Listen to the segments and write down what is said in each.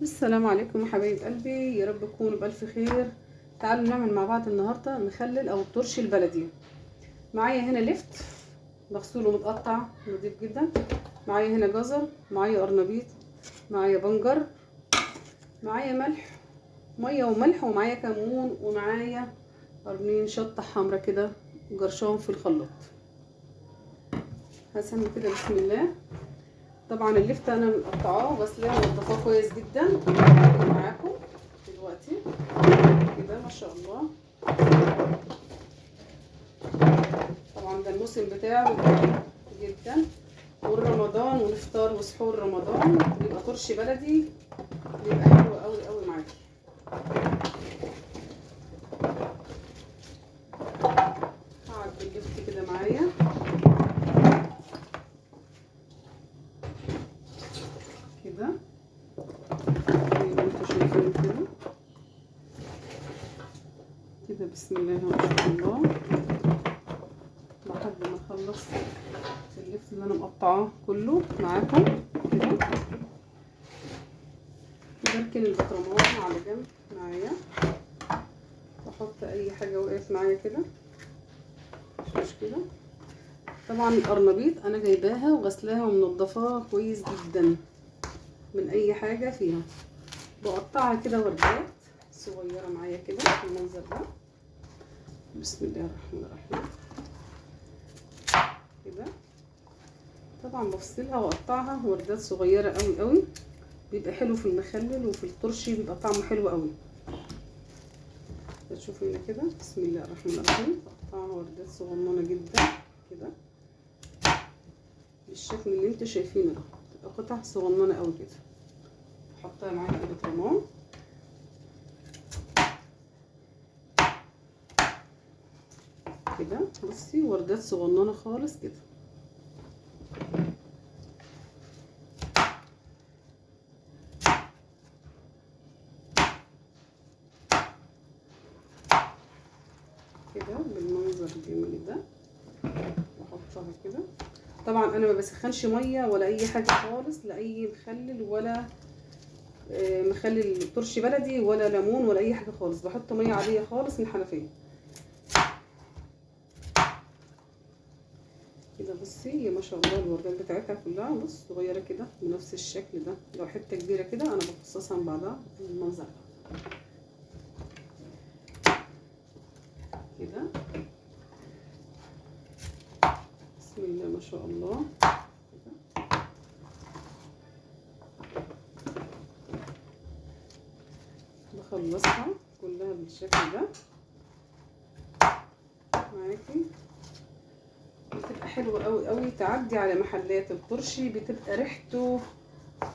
السلام عليكم يا حبايب قلبي، يا رب تكونوا بألف خير. تعالوا نعمل مع بعض النهارده مخلل او الترش البلدي. معايا هنا لفت مغسول ومتقطع نضيف جدا، معايا هنا جزر، معايا قرنبيط، معايا بنجر، معايا ملح، ميه وملح، ومعايا كمون، ومعايا قرنين شطه حمرا كده جرشهم في الخلاط. هسمي كده بسم الله. طبعا اللفت انا مقطعاه وغسلاه ونضفاه كويس جدا معاكم دلوقتي كده ما شاء الله. طبعا ده الموسم بتاعه جدا، والرمضان والافطار وسحور رمضان بيبقى طرش بلدي، بيبقى حلو قوي قوي معاكي. هعد اللفت كده معايا كده زي ما انتوا شايفين كده كده. بسم الله ما شاء الله لحد ما اخلص اللفت اللي انا مقطعاه كله معاكم كده. بركن البطرمان على جنب معايا، واحط اي حاجه وقعت معايا كده مش مشكله. طبعا القرنبيط انا جايباها وغسلاها ومنضفاها كويس جدا من اي حاجه فيها. بقطعها كده وردات صغيره معايا كده بالمنظر ده. بسم الله الرحمن الرحيم كده. طبعا بفصلها واقطعها وردات صغيره قوي قوي، بيبقى حلو في المخلل وفي الترشي، بيبقى طعمه حلو قوي. تشوفوا هنا كده بسم الله الرحمن الرحيم. بقطعها وردات صغننه جدا كده بالشكل اللي انتوا شايفينه ده، تبقى قطع صغننه قوي كده. احطها معايا في البطرمان كده. بصي وردات صغننه خالص كده كده بالمنظر الجميل ده. واحطها كده. طبعا انا ما بسخنش ميه ولا اي حاجه خالص لاي مخلل، ولا مخلل ترشي بلدي ولا ليمون ولا اي حاجه خالص. بحط ميه عاديه خالص من الحنفيه كده. بصي هي ما شاء الله الوردات بتاعتها كلها بص صغيره كده بنفس الشكل ده. لو حته كبيره كده انا بفصصها من بعضها بالمنظر ده كده. بسم الله ما شاء الله كده. بخلصها كلها بالشكل ده معاكي. بتبقى حلوه قوي قوي، تعدي على محلات الترشي بتبقى ريحته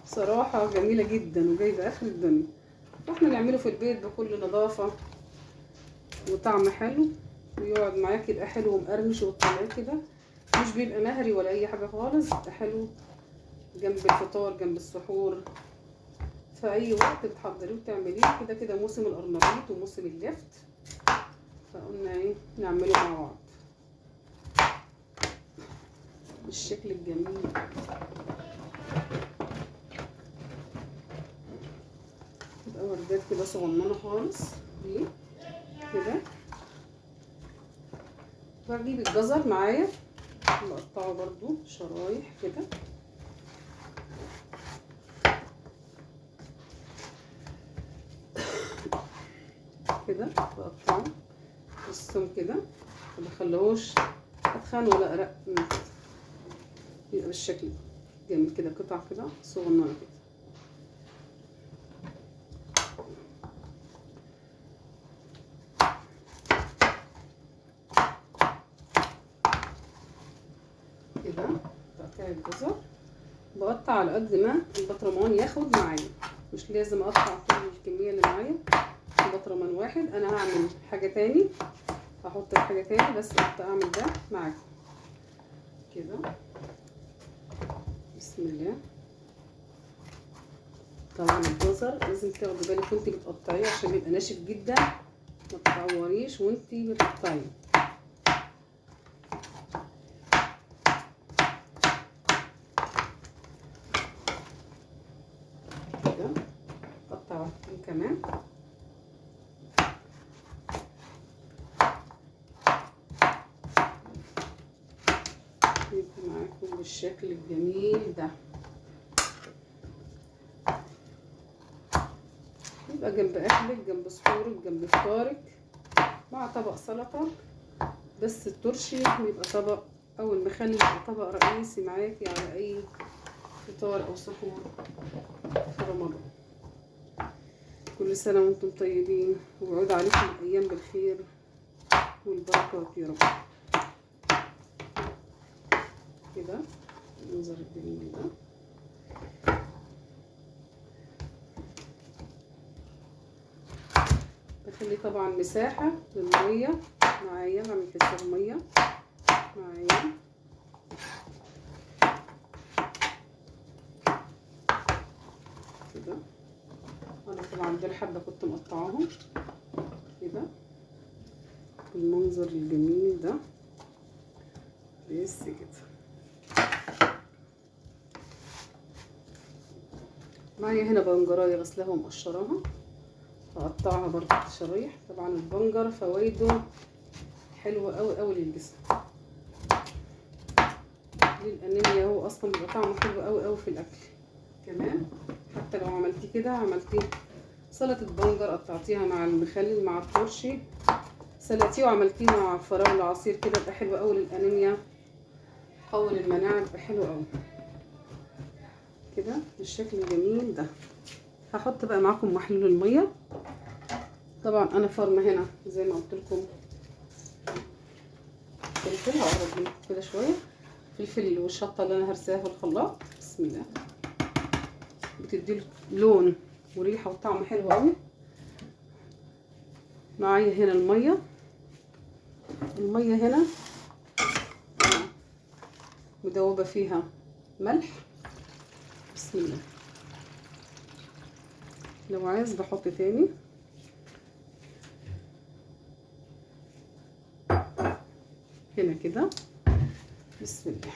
صراحه جميله جدا وجايبه اخر الدنيا. واحنا نعمله في البيت بكل نظافه وطعم حلو، ويقعد معاك يبقى حلو ومقرمش وطلعيه كده، مش بيبقى مهري ولا اي حاجه خالص. يبقى حلو جنب الفطار جنب السحور، في اي وقت بتحضريه وتعمليه كده. كده موسم القرنبيط وموسم اللفت، فقلنا ايه نعمله مع بعض بالشكل الجميل. تبقى وردات كده صغننه خالص دي كده. بجيب الجزر معايا بقطعه برضو شرايح كده كده. بقطعه بالسم كده، ما بخليهوش اتخن ولا ارق من كده، يبقى بالشكل ده جميل كده. قطع كده صغننه كده كده. تقطيع الجزر بقطع على قد ما البطرمان ياخد معايا، مش لازم اقطع كل الكميه اللي معايا في بطرمان واحد. انا هعمل حاجه تاني، هحط حاجه تاني، بس قلت اعمل ده معاكم كده. بسم الله. طبعا الجزر لازم تاخدي بالك وانتي بتقطعيه عشان بيبقى ناشف جدا، ما تتعوريش وانتي بتقطعيه كده. واحدتين كمان. يبقى معاكم بالشكل الجميل ده. يبقى جنب اكلك، جنب سحورك، جنب فطارك، مع طبق سلطه. بس الترشي بيبقى طبق، او المخلل بيبقى طبق رئيسي معاكي على اي فطار او سحور في رمضان. كل سنه وانتم طيبين، ويعود عليكم الايام بالخير والبركات يا رب. كده المنظر الجميل ده. بخلي طبعا مساحه للميه معايا، بعمل حساب ميه معايا. كده انا طبعا دول حبه كنت مقطعاهم كده بالمنظر الجميل ده. بس كده معايا هنا بنجرايه غسلاها ومقشراها، هقطعها برضه شرايح. طبعا البنجر فوائده حلوه قوي قوي للجسم، للانيميا. هو اصلا بيبقى طعمه حلو قوي قوي في الاكل كمان. حتى لو عملتيه كده، عملتيه سلطه بنجر، قطعتيها مع المخلل مع الترشي، سلقتيه وعملتيه مع فراوله عصير كده، يبقى حلو قوي للانيميا، قوي للمناعه، يبقى حلو قوي كده بالشكل الجميل ده. هحط بقى معاكم محلول الميه. طبعا انا فرمه هنا زي ما قلت لكم فلفل، هقرب منكم كده شويه. فلفل والشطه اللي انا هرساها في الخلاط، بسم الله، بتدي لون وريحه وطعم حلو قوي. معايا هنا الميه هنا مدوبه فيها ملح، بسم الله. لو عايز بحط تاني. هنا كده بسم الله.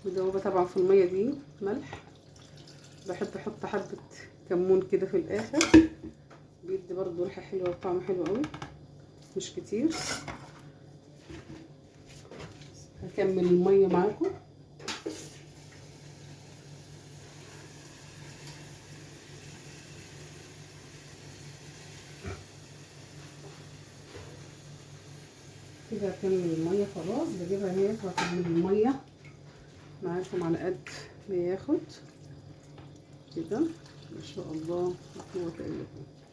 مدوبه طبعا في الميه دي ملح. بحب احط حبه كمون كده في الاخر، بيدي برضو ريحه حلوه وطعم حلو قوي، مش كتير. هكمل الميه معاكم. كده هكمل الميه خلاص، بجيبها هي وهكمل الميه معاكم على قد ما ياخد كده. ما شاء الله لا قوه الا بالله.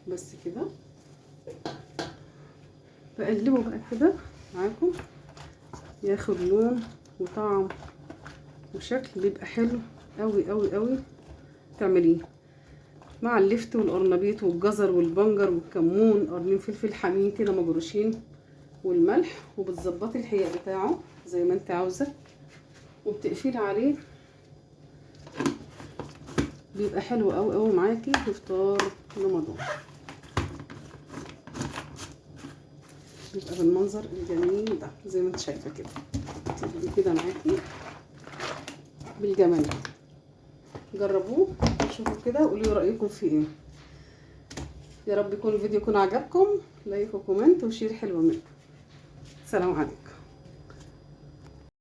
بس كده بقلبه بقى كده معاكم، ياخد لون وطعم وشكل، بيبقى حلو قوي قوي قوي. تعمليه مع اللفت والقرنبيط والجزر والبنجر والكمون، قرنين فلفل حامين كده مجروشين، والملح، وبتظبطي الحياء بتاعه زي ما انت عاوزه، وبتقفلي عليه. بيبقى حلو قوي قوي معاكي في فطار رمضان. بيبقى بالمنظر الجميل ده زي ما انت شايفه كده. تبقي كده معاكي بالجمال ده. جربوه وشوفوا كده وقولوا لي رايكم فيه ايه. يا رب يكون الفيديو يكون عجبكم. لايك وكومنت وشير حلو منكم. سلام عليكم.